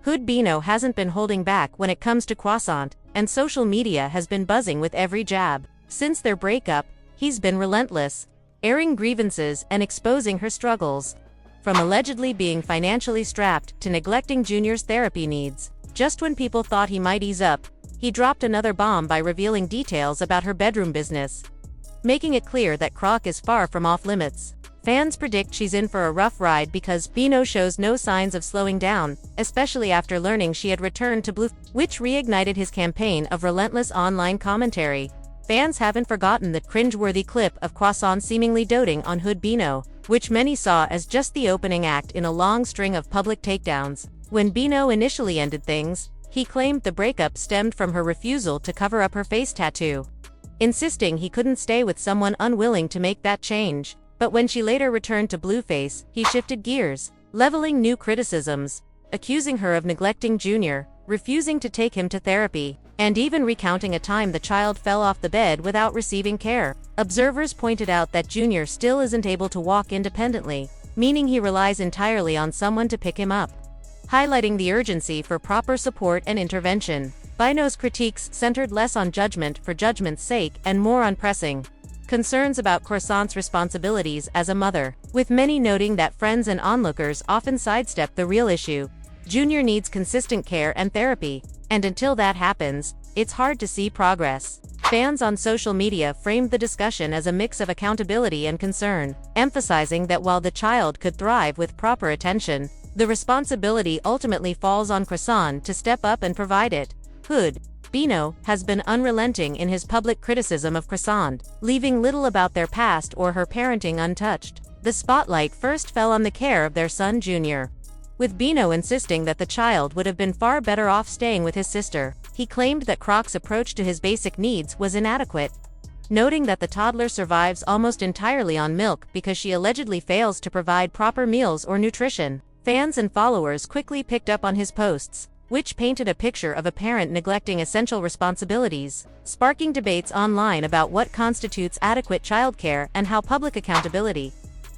Hood Bino hasn't been holding back when it comes to Chrisean, and social media has been buzzing with every jab. Since their breakup, he's been relentless, airing grievances and exposing her struggles. From allegedly being financially strapped to neglecting Junior's therapy needs. Just when people thought he might ease up, he dropped another bomb by revealing details about her bedroom business, making it clear that Croc is far from off limits. Fans predict she's in for a rough ride because Bino shows no signs of slowing down, especially after learning she had returned to Blue, which reignited his campaign of relentless online commentary. Fans haven't forgotten the cringeworthy clip of Chrisean seemingly doting on Hood Bino, which many saw as just the opening act in a long string of public takedowns. When Bino initially ended things, he claimed the breakup stemmed from her refusal to cover up her face tattoo, insisting he couldn't stay with someone unwilling to make that change. But when she later returned to Blueface, he shifted gears, leveling new criticisms, accusing her of neglecting Junior, refusing to take him to therapy, and even recounting a time the child fell off the bed without receiving care. Observers pointed out that Junior still isn't able to walk independently, meaning he relies entirely on someone to pick him up, highlighting the urgency for proper support and intervention. Bino's critiques centered less on judgment for judgment's sake and more on pressing concerns about Chrisean's responsibilities as a mother, with many noting that friends and onlookers often sidestep the real issue. Junior needs consistent care and therapy, and until that happens, it's hard to see progress. Fans on social media framed the discussion as a mix of accountability and concern, emphasizing that while the child could thrive with proper attention, the responsibility ultimately falls on Chrisean to step up and provide it. Hood Bino has been unrelenting in his public criticism of Chrisean, leaving little about their past or her parenting untouched. The spotlight first fell on the care of their son Junior, with Bino insisting that the child would have been far better off staying with his sister. He claimed that Croc's approach to his basic needs was inadequate, noting that the toddler survives almost entirely on milk because she allegedly fails to provide proper meals or nutrition. Fans and followers quickly picked up on his posts, which painted a picture of a parent neglecting essential responsibilities, sparking debates online about what constitutes adequate childcare and how public accountability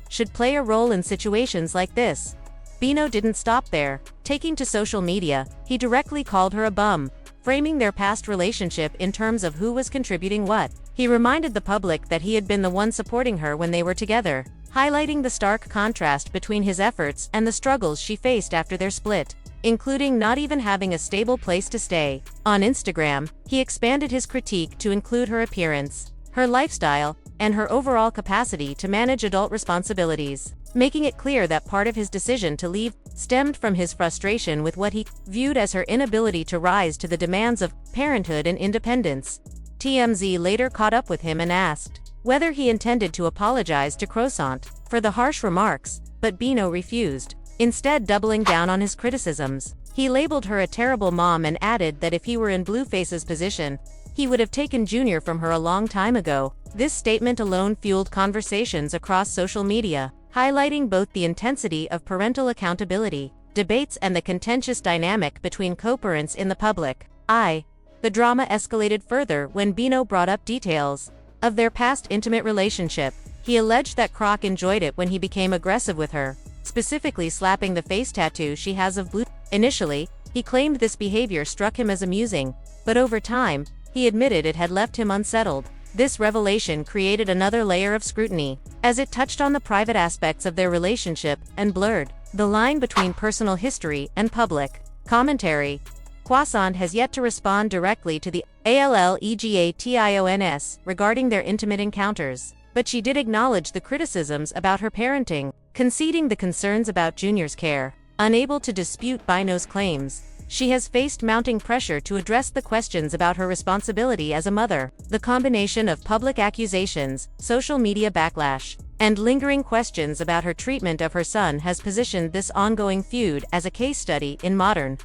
should play a role in situations like this. Bino didn't stop there. Taking to social media, he directly called her a bum, framing their past relationship in terms of who was contributing what. He reminded the public that he had been the one supporting her when they were together, highlighting the stark contrast between his efforts and the struggles she faced after their split, including not even having a stable place to stay. On Instagram, he expanded his critique to include her appearance, her lifestyle, and her overall capacity to manage adult responsibilities, making it clear that part of his decision to leave stemmed from his frustration with what he viewed as her inability to rise to the demands of parenthood and independence. TMZ later caught up with him and asked whether he intended to apologize to Chrisean for the harsh remarks, but Bino refused, instead doubling down on his criticisms. He labeled her a terrible mom and added that if he were in Blueface's position, he would have taken Junior from her a long time ago. This statement alone fueled conversations across social media, highlighting both the intensity of parental accountability debates and the contentious dynamic between co-parents in the public eye. The drama escalated further when Bino brought up details of their past intimate relationship. He alleged that Croc enjoyed it when he became aggressive with her, specifically slapping the face tattoo she has of Blue. Initially, he claimed this behavior struck him as amusing, but over time, he admitted it had left him unsettled. This revelation created another layer of scrutiny, as it touched on the private aspects of their relationship and blurred the line between personal history and public commentary. Chrisean has yet to respond directly to the allegations regarding their intimate encounters, but she did acknowledge the criticisms about her parenting, conceding the concerns about Junior's care. Unable to dispute Bino's claims, she has faced mounting pressure to address the questions about her responsibility as a mother. The combination of public accusations, social media backlash, and lingering questions about her treatment of her son has positioned this ongoing feud as a case study in modern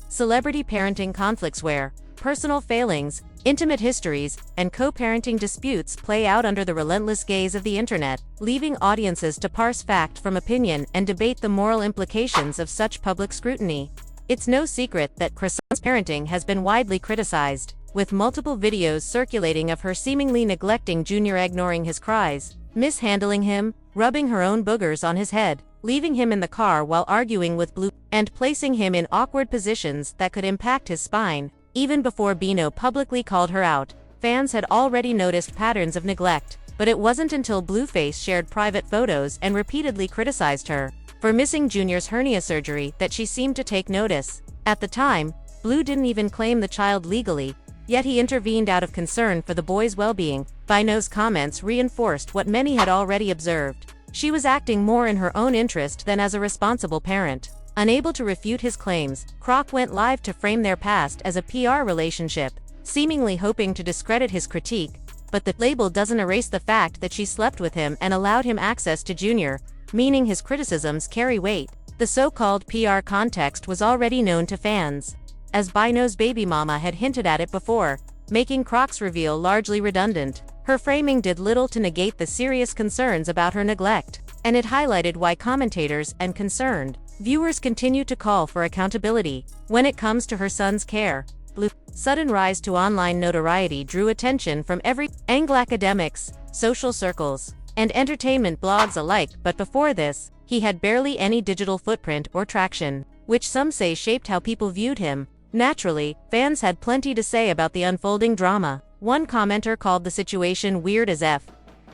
celebrity parenting conflicts where personal failings, intimate histories, and co-parenting disputes play out under the relentless gaze of the internet, leaving audiences to parse fact from opinion and debate the moral implications of such public scrutiny. It's no secret that Chrisean's parenting has been widely criticized, with multiple videos circulating of her seemingly neglecting Junior, ignoring his cries, mishandling him, rubbing her own boogers on his head, leaving him in the car while arguing with Blue, and placing him in awkward positions that could impact his spine. Even before Bino publicly called her out, fans had already noticed patterns of neglect, but it wasn't until Blueface shared private photos and repeatedly criticized her for missing Junior's hernia surgery that she seemed to take notice. At the time, Blue didn't even claim the child legally, yet he intervened out of concern for the boy's well-being. Bino's comments reinforced what many had already observed. She was acting more in her own interest than as a responsible parent. Unable to refute his claims, Croc went live to frame their past as a PR relationship, seemingly hoping to discredit his critique, but the label doesn't erase the fact that she slept with him and allowed him access to Junior, meaning his criticisms carry weight. The so-called PR context was already known to fans, as Bino's baby mama had hinted at it before, making Croc's reveal largely redundant. Her framing did little to negate the serious concerns about her neglect, and it highlighted why commentators and concerned viewers continue to call for accountability when it comes to her son's care. Blue's sudden rise to online notoriety drew attention from every angle: academics, social circles, and entertainment blogs alike, but before this, he had barely any digital footprint or traction, which some say shaped how people viewed him. Naturally, fans had plenty to say about the unfolding drama. One commenter called the situation weird as F,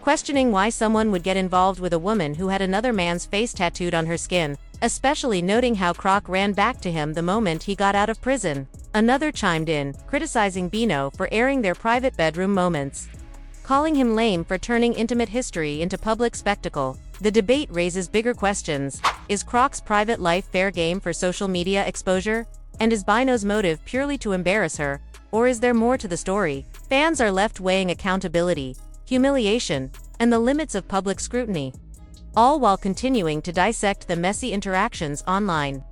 questioning why someone would get involved with a woman who had another man's face tattooed on her skin, especially noting how Croc ran back to him the moment he got out of prison. Another chimed in, criticizing Bino for airing their private bedroom moments, calling him lame for turning intimate history into public spectacle. The debate raises bigger questions. Is Croc's private life fair game for social media exposure? And is Bino's motive purely to embarrass her, or is there more to the story? Fans are left weighing accountability, humiliation, and the limits of public scrutiny, all while continuing to dissect the messy interactions online.